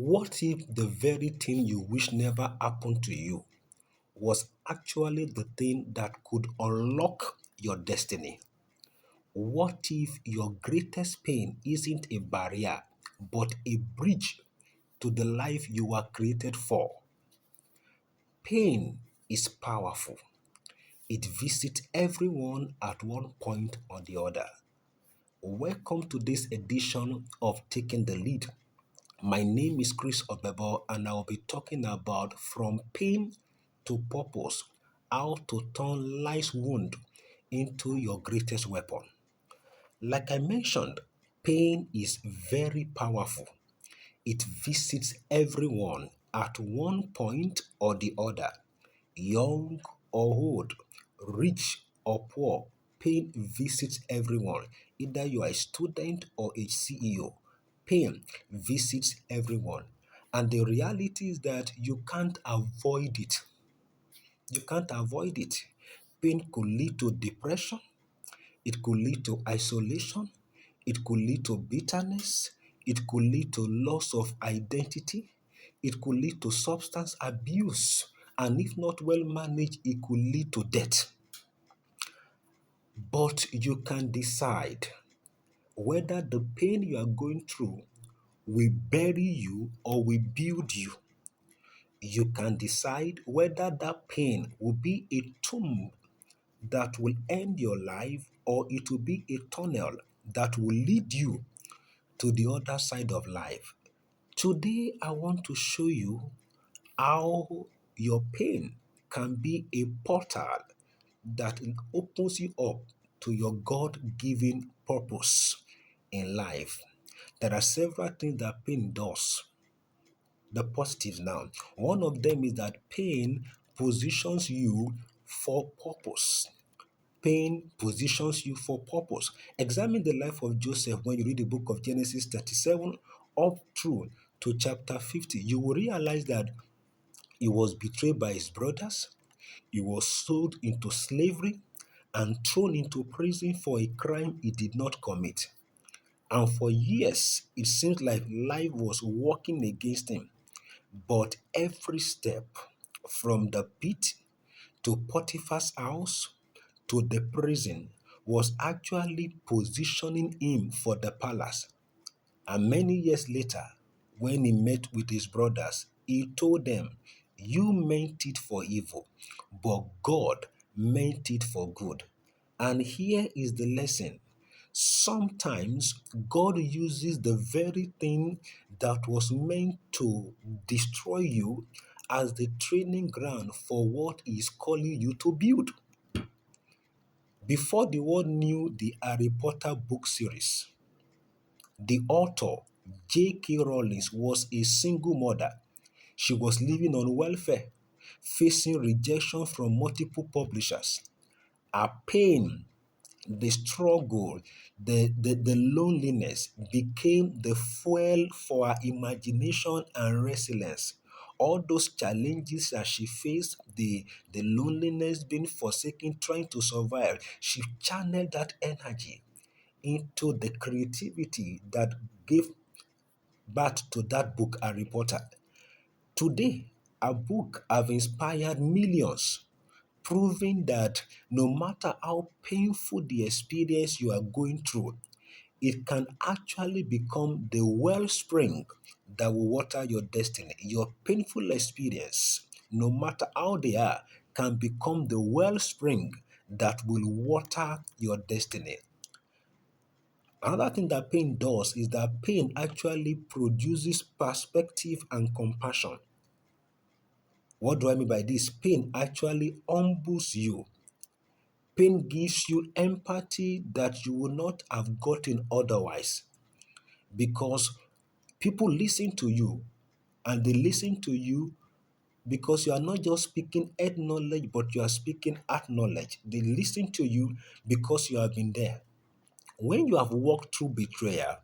What if the very thing you wish never happened to you was actually the thing that could unlock your destiny? What if your greatest pain isn't a barrier, but a bridge to the life you were created for? Pain is powerful. It visits everyone at one point or the other. Welcome to this edition of Taking the Lead. My name is Chris Obebo, and I'll be talking about from pain to purpose, how to turn life's wound into your greatest weapon. Like I mentioned, pain is very powerful. It visits everyone at one point or the other, young or old, rich or poor. Pain visits everyone, either you are a student or a CEO. Pain visits everyone. And the reality is that you can't avoid it. You can't avoid it. Pain could lead to depression, it could lead to isolation, it could lead to bitterness, it could lead to loss of identity, it could lead to substance abuse, and if not well managed, it could lead to death. But you can decide whether the pain you are going through will bury you or will build you. You can decide whether that pain will be a tomb that will end your life or it will be a tunnel that will lead you to the other side of life. Today, I want to show you how your pain can be a portal that opens you up to your God given purpose in life. There are several things that pain does. The positives now. One of them is that pain positions you for purpose. Pain positions you for purpose. Examine the life of Joseph when you read the book of Genesis 37 up through to chapter 50. You will realize that he was betrayed by his brothers, he was sold into slavery, and thrown into prison for a crime he did not commit. And for years, it seems like life was working against him. But every step from the pit to Potiphar's house to the prison was actually positioning him for the palace. And many years later, when he met with his brothers, he told them, "You meant it for evil, but God meant it for good." And here is the lesson. Sometimes God uses the very thing that was meant to destroy you as the training ground for what He is calling you to build. Before the world knew the Harry Potter book series, the author J.K. Rowling was a single mother. She was living on welfare, facing rejection from multiple publishers. Her pain, the struggle, the loneliness became the fuel for her imagination and resilience. All those challenges that she faced, the loneliness, being forsaken, trying to survive, she channeled that energy into the creativity that gave birth to that book, Harry Potter. Today, a book have inspired millions, proving that no matter how painful the experience you are going through, it can actually become the wellspring that will water your destiny. Your painful experience, no matter how they are, can become the wellspring that will water your destiny. Another thing that pain does is that pain actually produces perspective and compassion. What do I mean by this? Pain actually humbles you. Pain gives you empathy that you would not have gotten otherwise because people listen to you and they listen to you because you are not just speaking head knowledge, but you are speaking heart knowledge. They listen to you because you have been there. When you have walked through betrayal,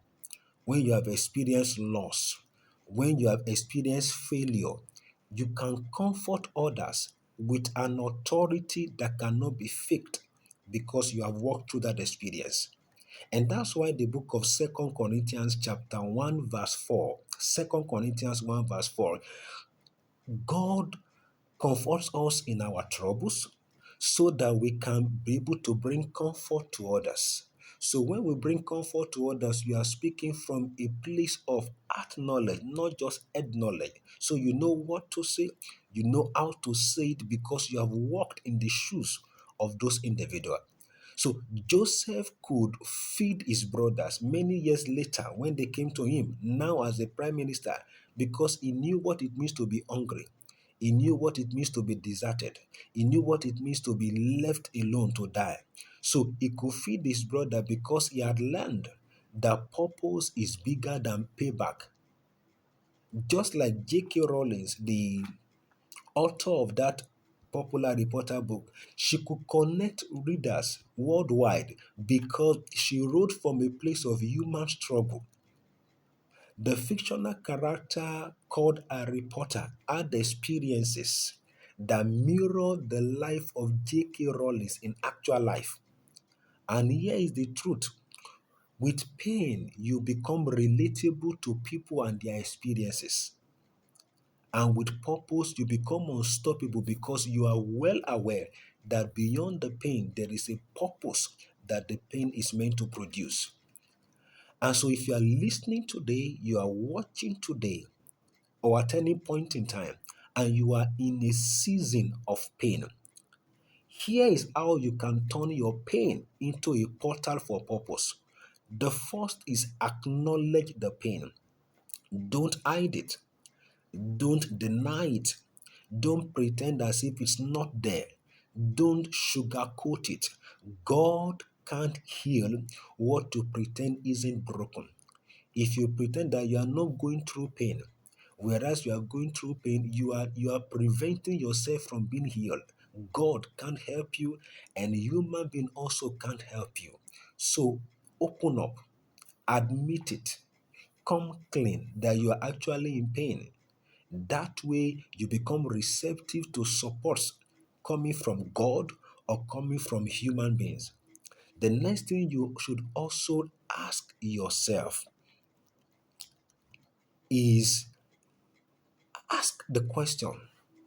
when you have experienced loss, when you have experienced failure, you can comfort others with an authority that cannot be faked because you have walked through that experience. And that's why the book of Second Corinthians chapter 1 verse 4, 2 Corinthians 1 verse 4, God comforts us in our troubles so that we can be able to bring comfort to others. So when we bring comfort to others, we are speaking from a place of heart knowledge, not just head knowledge. So you know what to say, you know how to say it because you have walked in the shoes of those individuals. So Joseph could feed his brothers many years later when they came to him, now as a prime minister, because he knew what it means to be hungry. He knew what it means to be deserted. He knew what it means to be left alone to die. So he could feed his brother because he had learned that purpose is bigger than payback. Just like J.K. Rowling, the author of that popular reporter book, she could connect readers worldwide because she wrote from a place of human struggle. The fictional character called Harry Potter had experiences that mirror the life of J.K. Rowling in actual life. And here is the truth. With pain, you become relatable to people and their experiences. And with purpose, you become unstoppable because you are well aware that beyond the pain, there is a purpose that the pain is meant to produce. And so, if you are listening today, you are watching today, or at any point in time, and you are in a season of pain, here is how you can turn your pain into a portal for purpose. The first is acknowledge the pain. Don't hide it. Don't deny it. Don't pretend as if it's not there. Don't sugarcoat it. God can't heal what you pretend isn't broken. If you pretend that you are not going through pain, whereas you are going through pain, you are preventing yourself from being healed. God can't help you, and human being also can't help you. So open up, admit it, come clean that you are actually in pain. That way you become receptive to supports coming from God or coming from human beings. The next thing you should also ask yourself is ask the question,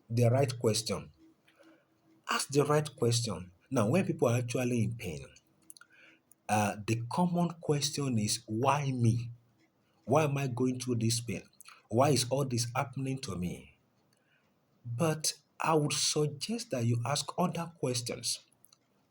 the right question. Ask the right question. Now, when people are actually in pain, the common question is, why me? Why am I going through this pain? Why is all this happening to me? But I would suggest that you ask other questions.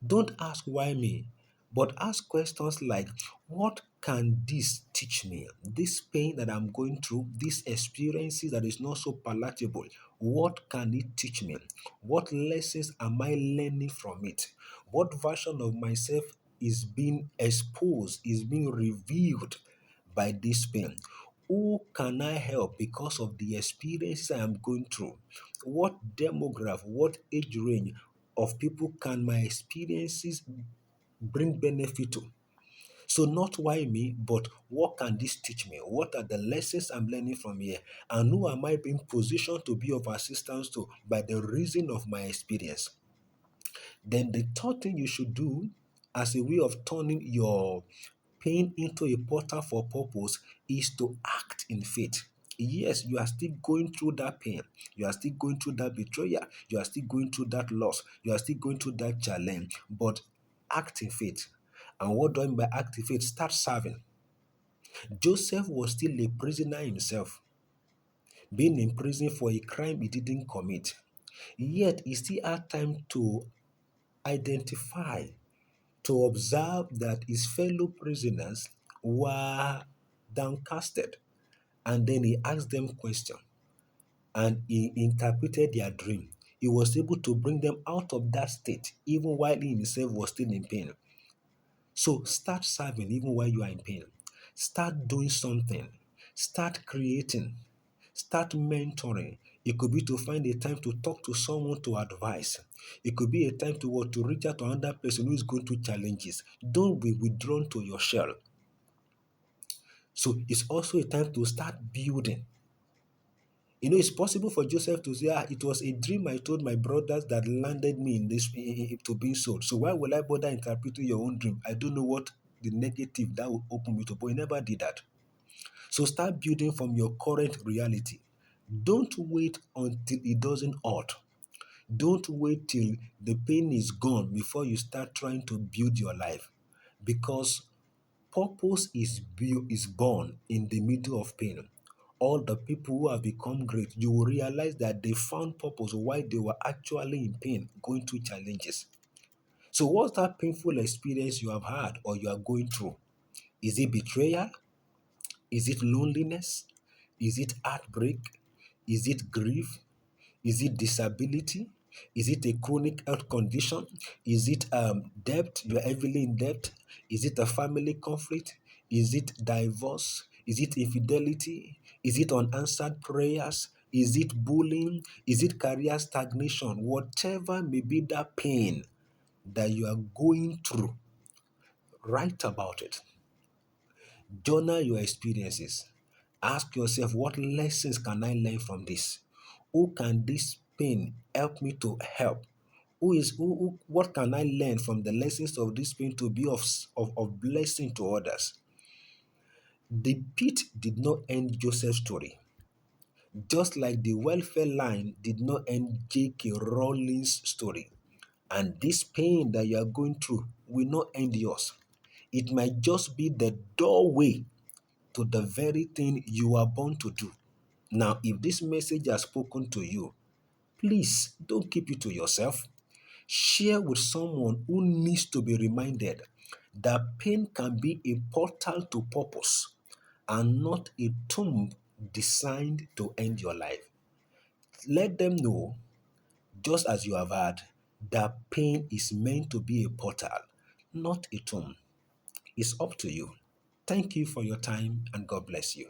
Don't ask why me, but ask questions like, what can this teach me? This pain that I'm going through, these experiences that is not so palatable, what can it teach me? What lessons am I learning from it? What version of myself is being exposed, is being revealed by this pain? Who can I help because of the experiences I am going through? What demographic, what age range of people can my experiences bring benefit to? So, not why me, but what can this teach me? What are the lessons I'm learning from here? And who am I being positioned to be of assistance to by the reason of my experience? Then the third thing you should do as a way of turning your pain into a portal for purpose is to act in faith. Yes, you are still going through that pain. You are still going through that betrayal. You are still going through that loss. You are still going through that challenge. But act in faith. And what do I mean by act in faith? Start serving. Joseph was still a prisoner himself, being in prison for a crime he didn't commit. Yet he still had time to identify, to observe that his fellow prisoners were downcasted. And then he asked them questions and he interpreted their dream. He was able to bring them out of that state even while he himself was still in pain. So start serving even while you are in pain. Start doing something. Start creating. Start mentoring. It could be to find a time to talk to someone to advise. It could be a time to what, to reach out to another person who is going through challenges. Don't be withdrawn to your shell. So it's also a time to start building. You know, it's possible for Joseph to say, it was a dream I told my brothers that landed me in this to being sold. So why will I bother interpreting your own dream? I don't know what the negative that will open me to, but he never did that. So start building from your current reality. Don't wait until it doesn't hurt. Don't wait till the pain is gone before you start trying to build your life. Because purpose is born in the middle of pain. All the people who have become great, you will realize that they found purpose while they were actually in pain, going through challenges. So, what's that painful experience you have had or you are going through? Is it betrayal? Is it loneliness? Is it heartbreak? Is it grief? Is it disability? Is it a chronic health condition? Is it debt? You're heavily in debt. Is it a family conflict? Is it divorce? Is it infidelity? Is it unanswered prayers? Is it bullying? Is it career stagnation? Whatever may be that pain that you are going through, write about it. Journal your experiences. Ask yourself, what lessons can I learn from this? Who can this pain help me to help? What can I learn from the lessons of this pain to be of blessing to others? The pit did not end Joseph's story, just like the welfare line did not end J.K. Rowling's story. And this pain that you are going through will not end yours. It might just be the doorway to the very thing you are born to do. Now, if this message has spoken to you, please don't keep it to yourself. Share with someone who needs to be reminded that pain can be a portal to purpose and not a tomb designed to end your life. Let them know, just as you have heard, that pain is meant to be a portal, not a tomb. It's up to you. Thank you for your time and God bless you.